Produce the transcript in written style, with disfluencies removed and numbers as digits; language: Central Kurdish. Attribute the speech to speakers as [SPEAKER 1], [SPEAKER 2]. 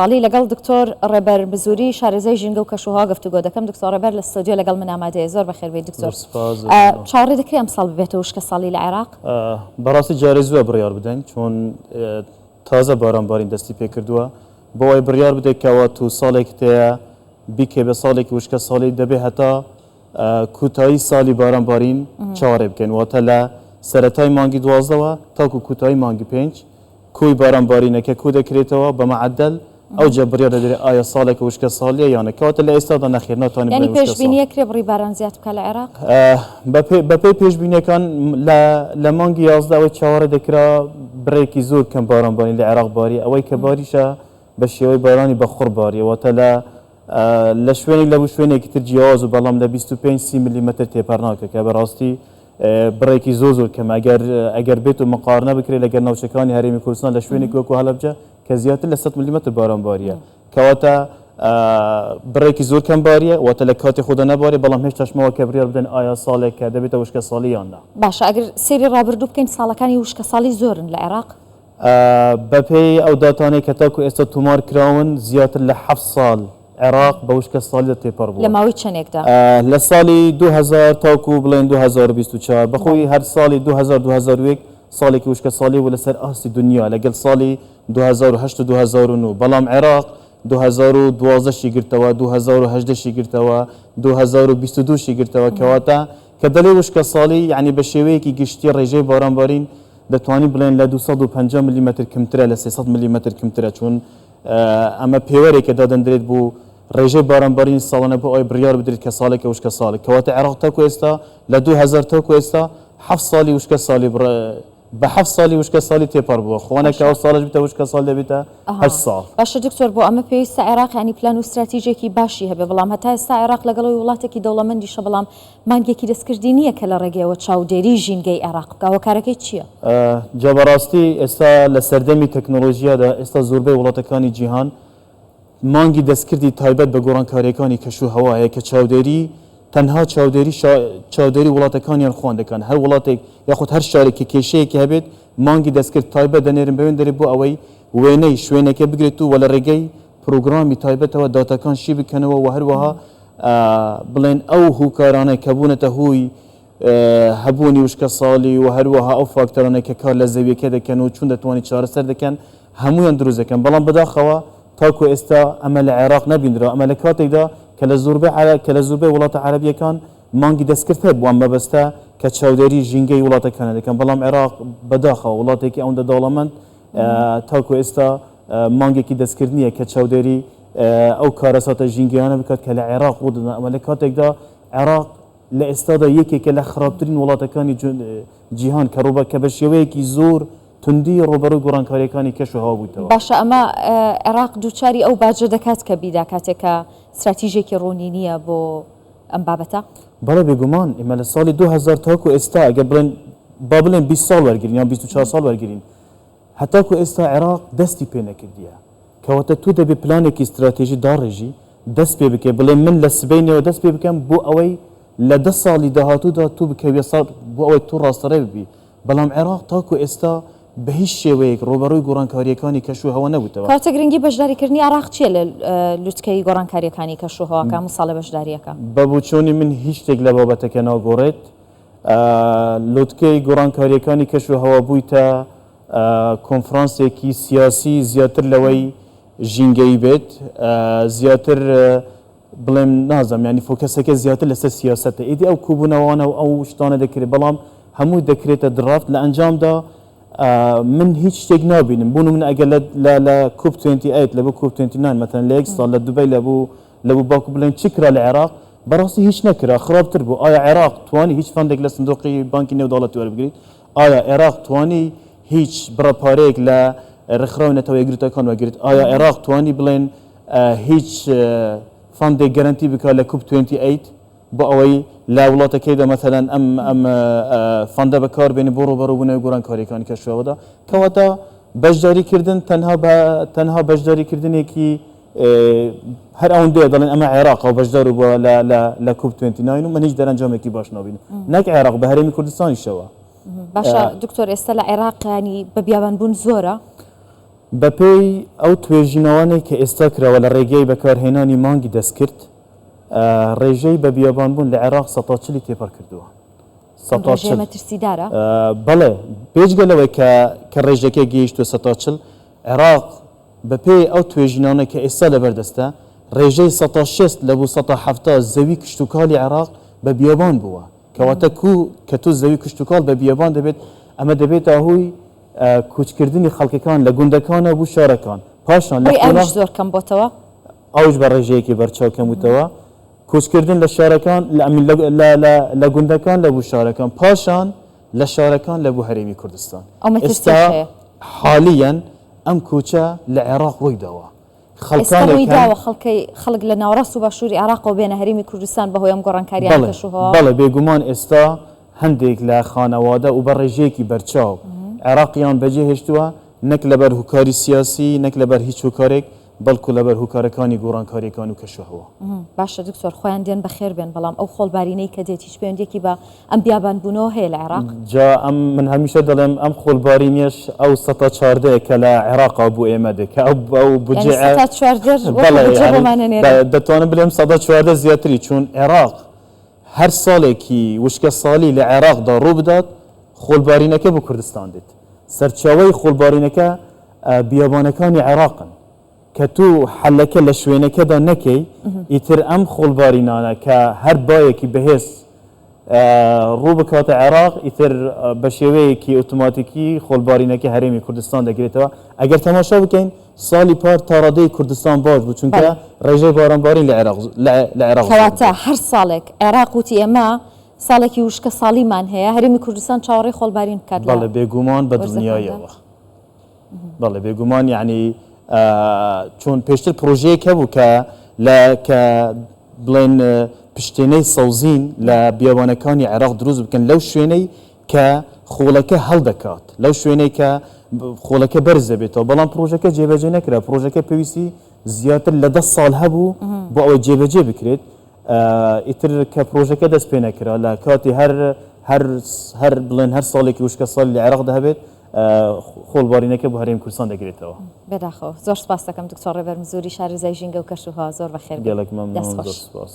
[SPEAKER 1] باڵی لەگەڵ دکتۆر ڕێبەر بزووری شارەزای ژینگە و کەشوها گفتوگۆ دەکەم. دکتۆر ڕێبەر لە ستۆدیۆ لەگەڵ من ئامادەیە. زۆر بەخێربێت دکتۆر. چاوەڕێ دەکرێت ئەم ساڵ ببێتەوە وشکە ساڵی لە عێراق؟
[SPEAKER 2] بەڕاستی جارێ زووە بڕیار بدەین چۆن تازە بارانبارین دەستی پێ کردووە بۆ ئەوەی بڕیار بدەیت کەەوە تو ساڵێک تەیە بیکێ بە ساڵێکی وشکە ساڵی دەبێ هەتا کوتایی ساڵی بارانبارین چاوەڕێ بکەین واتە لە سەرەتای مانگی 12ەوە تاکو کوتایی مانگی 5 کوی بارانبارینەکە کو دەکرێتەوە بە مەعەدەل ئەو جە بڕیار دەدرێت ئایا ساڵێکە وشکە ساڵیە یانە کەواتە لە ئێستادا نەخێر ناتوانین
[SPEAKER 1] یعنی پێشبینیە کرێ بڕی باران زیاد بکە لە عێراق؟
[SPEAKER 2] بەپێی پێشبینیەکان لە مانگی 11ەوەی چاوەڕێ دەکرا بڕێکی زۆر کەم بارانبارین لە عێراق باری ئەوەی کە باریشە بە شێوەی بارانی بەخوڕ باریە واتە لە شوێنێک لە بوو شوێنێکی تر جیاواز و بەڵام لە 25-30 میلیمتر تێپەر ناکە کە بەڕاستی بڕێکی زۆر کەم ئەگەر بێت و مقارنە بکرێت لەگەر ناوچەکانی هەرێمی کوردستان لە شوێنێک وەکو هەڵەبجە کە زیاتر لە 100 میلیمتر باران باریە کەواتە بڕێکی زۆر کەم باریە واتە لە کاتی خۆدا نەبارێ بەڵام هێشتا شمەوە کە بڕیار بدەن ئایا ساڵێک کە دەبێتە وشکە ساڵی یاننا.
[SPEAKER 1] باشە ئەگەر سێری ڕابردوو بکەین ساڵەکانی وشکە ساڵی زۆرن لە عێراق؟
[SPEAKER 2] بەپێی ئەو داتانەی کە تاکو ئێستا تومار کراون زیاتر لە 7 ساڵ عێراق بە وشکە ساڵی تێپەر بوو
[SPEAKER 1] لە ماوەی چەندێکدا
[SPEAKER 2] لە ساڵی 2000 تاکو بڵێن 2024 بەخۆی هەر ساڵی 2001 ساڵێکی وشکە ساڵی و لەسەر ئاستی دنیا لەگەڵ ساڵی 2008 و 2009 بەڵام عێراق 2012شی گرتەوە 2018شی گرتەوە 2022شی گرتەوە کەواتە کە دەڵێ وشکە ساڵی یعنی بە شێوەیەکی گشتی ڕێژەی بارانبارین دەتوانین بڵێن لە 250 میلیمتر کمترە لە 300 میلیمتر کمترە چون ئەمە پێوەرێکە دادەندرێت بوو ڕێژەی بارانبارین ساڵانە بۆ ئەوی بڕیار بدرێت کە ساڵێکە وشکە ساڵی کەواتە عێراق تاکو ئێستا لە 2000 تاکو ئێستا 7 ساڵی وشکە ساڵی بە 7 ساڵی وشکە ساڵی تێپەر بووە خۆنێکە ئەو ساڵش بێتە وشکە ساڵ دەبێتە 8 ساڵ.
[SPEAKER 1] باشە دکتۆر بۆ ئەمە پێویستە عێراق ینی پلان و استراتیژێکی باشی هەبێ بەڵام هەتا ئێستا عێراق لەگەڵەوەی وڵاتێکی دەوڵەمەندیشە بەڵام مانگێکی دەستکردی نییە کە لە ڕێگەیەوە چاودێری ژینگەی عێراق بکەوە کارەکەی چییە؟
[SPEAKER 2] جا بەڕاستی ئێستا لە سەردەمی تەکنۆلۆژیادا ئێستا زۆربەی وڵاتەکانی جیهان مانگی دەستکردی تایبەت بە گۆڕانکاریەکانی کەشوهەوایە کە چاودێری تەنها چاودێری وڵاتەکانیان خوان دەکەن هەر وڵاتێک یاخود هەر شارێکی کێشەیەکی هەبێت مانگی دەستکرد تایبەت دەنێرن بەوێن دەرێت بۆ ئەوەی وێنەی شوێنەکە بگرێت و وە لە ڕێگەی پرۆگرامی تایبەتەوە داتەکان شی بکەنەوە و هەروەها بڵێن ئەو هوکارانە کە بوونەتە هوی هەبوونی وشکە ساڵی و هەروەها ئەو فاکتۆرانە کە کار لە زەویەکە دەکەن و چون دەتوانێت چارەسەر دەکەن هەمویان دروست دەکەن بەڵام بەداخەوە تاکو ئێستا ئەمە لە عێراق نەبینرا ئەمە لە کاتێکدا کە لە زۆربەی وڵاتە عەرەبیەکان مانگی دەستکرد هەیە بووان مەبەستە کە چاودێری ژینگەی وڵاتەکانە دەکەن بەڵام عێراق بەداخەوە وڵاتێکی ئەوەندە دەوڵەمەند تاکو ئێستا مانگێکی دەستکرد نییە کە چاودێری ئەو کارەساتە ژینگەیانە بکات کە لە عێراق ڕوودەدەن ئەمە لە کاتێکدا عێراق لە ئێستادا یەکێکە لە خراپترین وڵاتەکانی جیهان کە ڕوبە کە بە شێوەیەکی زۆر توندی ڕۆبەرۆی گۆڕانکاریەکانی کەشوهەوا بوویتەوە.
[SPEAKER 1] باشە ئەمە عێراق دووچاری ئەو باجە دەکات کە بیدا کاتێکە استراتیژێکی ڕوونی نییە بۆ ئەم بابەتە؟
[SPEAKER 2] بەڵێ بێگومان ئێمە لە ساڵی 2000 تاکو ئێستا ئەگە بڵێن با بڵێن 20 ساڵ وەرگرین یان 24 ساڵ وەرگرین هەتاکو ئێستا عێراق دەستی پێ نەکردیە کەواتە تو دەبێ پلانێکی استراتیژی داڕێژی دەست پێ بکە بڵێ من لە سبەینەوە دەست پێ بکەم بۆ ئەوەی لە 10 ساڵی داهاتوودا تو بکەوێ ساڵ بۆ ئەوەی تو ڕاستەڕێ ببی بەڵام عێراق تاکو ئێستا بە هیچ شێوەیەک ڕۆبەڕووی گۆڕانکاریەکانی کەشوهەوا نەبووتەوە.
[SPEAKER 1] کاتە گرنگی بەشداریکردنی عێراق چییە لە لوتکەی گۆڕانکاریەکانی کەشوهەواکە ساڵە بەشداریەکە؟
[SPEAKER 2] بە بوچۆنی من هیچ شتێک لە بابەتەکە ناگۆڕێت لوتکەی گۆڕانکاریەکانی کەشوهەوا بوویتە کۆنفرانسێکی سیاسی زیاتر لەوەی ژینگەی بێت زیاتر بڵێم نازم ینی فۆکەسەکە زیاتر لەسەر سیاسەتە ئیدی ئەو کوبوونەوەوانە و ئەو شتانە دەکرێت بەڵام هەمووی دەکرێتە درافت لە ئەنجامدا من هیچ شتێک نابینم بوون من ئەگەر لە کوب 28 لە بۆ کوب 29 مەتەن لە یەک ساڵ لە دوبەی لە بوو باکو بڵێن چی کرا لە عێراق بەڕاستی هیچ نەکرا خراپتر بوو ئایا عێراق توانی هیچ فەندێک لە سندوقی بانکی نێودەوڵەتی وەربگریت ئایا عێراق توانی هیچ بڕەپارەیەک لە ڕێکخراوی نەتەوە یەکگرتوەکان وەرگریت ئایا عێراق توانی بڵێن هیچ فەندێک گەرانتی بکات لە کوب 28 بۆ ئەوەی لا وڵاتەکەیدا مەثەلەن ئەم فەندە بەکاربێنی بۆ ڕۆبەڕووبوونەوەی گۆڕانکاریەکانی کەشوهەوادا کەواتە بەشداریکردن تەنها بەشداریکردنێکی هەر ئەوەندەیە دەڵێن ئەمە عێراق و بەشدار بووە لە کوب 29 و من هیچ دەرەنجامێکی باش نابینم نەک عێراق بە هەرێمی کوردستانیشەوە.
[SPEAKER 1] باشە دکتۆر ئێستا لە عێراق ینی بە بیابانبوون زۆرە؟
[SPEAKER 2] بەپێی ئەو توێژینەوانەی کە ئێستا کراوە لە ڕێگەی بەکارهێنانی مانگی دەستکرد ڕێژەی بە بیابانبوون لە عێراق 140 تێپەر کردووە.
[SPEAKER 1] ڕێژەیە مەترسیدارە؟
[SPEAKER 2] بەڵێ بێجگەلەوەی کە ڕێژەکە گەیشتوە 140 عێراق بەپێی ئەو توێژینانە کە ئێستا لەبەردەستە ڕێژەی 160 لە بوو 170 زەوی کشتتوکاڵی عێراق بە بیابان بووە کەواتە کە تو زەوی کشتتوکاڵ بە بیابان دەبێت ئەمە دەبێت هۆی کوچکردنی خەڵکەکان لە گوندەکانە بوو شارەکان پاشان
[SPEAKER 1] زۆر کەم بۆتەوە
[SPEAKER 2] ئەوش بە ڕێژەیەکی بەرچاو کەموتەوە کوچکردن لە شارەکان لە گوندەکان لە بوو شارەکان پاشان لە شارەکان لە بوو هەرێمی کوردستان
[SPEAKER 1] ئێستا
[SPEAKER 2] حالیەن ئەم کوچە لە عێراق ڕوویداوە
[SPEAKER 1] خەڵکانەوە خەڵک لە ناوڕاست و باشووری عێراقەوە بێنە هەرێمی کوردستان بەهۆی ئەم گۆڕانکاریان کەشوهەوە
[SPEAKER 2] بەڵێ بێگومان ئێستا هەندێک لە خانەوادە و بە ڕێژەیەکی بەرچاو عێراقیان بەجێ هێشتووە نەک لەبەر هوکاری سیاسی نەک لەبەر هیچ هوکارێک بەڵکو لەبەر هوکارەکانی گۆڕانکاریەکان و کەشوهەوە.
[SPEAKER 1] باشە دکتۆر خۆیان دێن بەخێر بێن بەڵام ئەو خۆڵبارینەی کە دێت هیچ پەیوەندیەکی بە ئەم بیابانبوونەوە هەیە لە عێراق؟
[SPEAKER 2] جا من هەمیشە دەڵێم ئەم خۆڵبارینیش ئەو 114 کە لە عێراقا بوو ئێمە دێکە ئەو دەتوانم بڵێم 114 زیاتری چون عێراق هەر ساڵێکی وشکە ساڵی لە عێراقدا ڕوو بدات خۆڵبارینەکە بۆ کوردستان دێت سەرچاوەی خۆڵبارینەکە بیابانەکانی عێراقن کە تو حەلەکە لە شوێنەکەدا نەکەی ئیتر ئەم خۆڵبارینانە کە هەر بایەکی بەهێز ڕوو بکاتە عێراق ئیتر بە شێوەیەکی ئۆتۆماتیکی خۆڵبارینەکە هەرێمی کوردستان دەگرێتەوە ئەگەر تەماشا بکەین ساڵی پار تا ڕادەی کوردستان باش بوو چونکە ڕێژەی بارانباری لە عێراق
[SPEAKER 1] کەواتە هەر ساڵێک عێراق وتی ئێمە ساڵێکی وشکە ساڵیمان هەیە هەرێمی کوردستان چاوەڕێی خۆڵبارین بکات
[SPEAKER 2] بەڵێ بێگومان بە دڵنیاییەوە بەڵێ بێگومان یعنی چۆن پێشتر پرۆژەیەک هەبوو کە بڵێن پشتێنەی سەوزین لە بیابانەکانی عێراق دروست بکەن لەو شوێنەی کە خۆڵەکە هەڵدەکات لەو شوێنەی کە خۆڵەکە بەرز دەبێتەوە بەڵام پرۆژەکە جێبەجێ نەکرا پرۆژەکە پێویستی زیاتر لە 10 ساڵ هەبوو بۆ ئەوەی جێبەجێ بکرێت ئیتر کە پرۆژەکە دەست پێ نەکرا لە کاتی هەر بڵێن هەر ساڵێکی وشکە ساڵی لە عێراقدا هەبێت خۆڵبارینەکە بۆ هەرێمی کوردستان دەگرێتەوە.
[SPEAKER 1] بەداخەوە زۆر سپاس دەکەم دکتۆر ڕێبەرمزووری شارەزای ژینگە و کەشوها زۆر بەخێر
[SPEAKER 2] گەلێک مەمنون زۆر سپاس.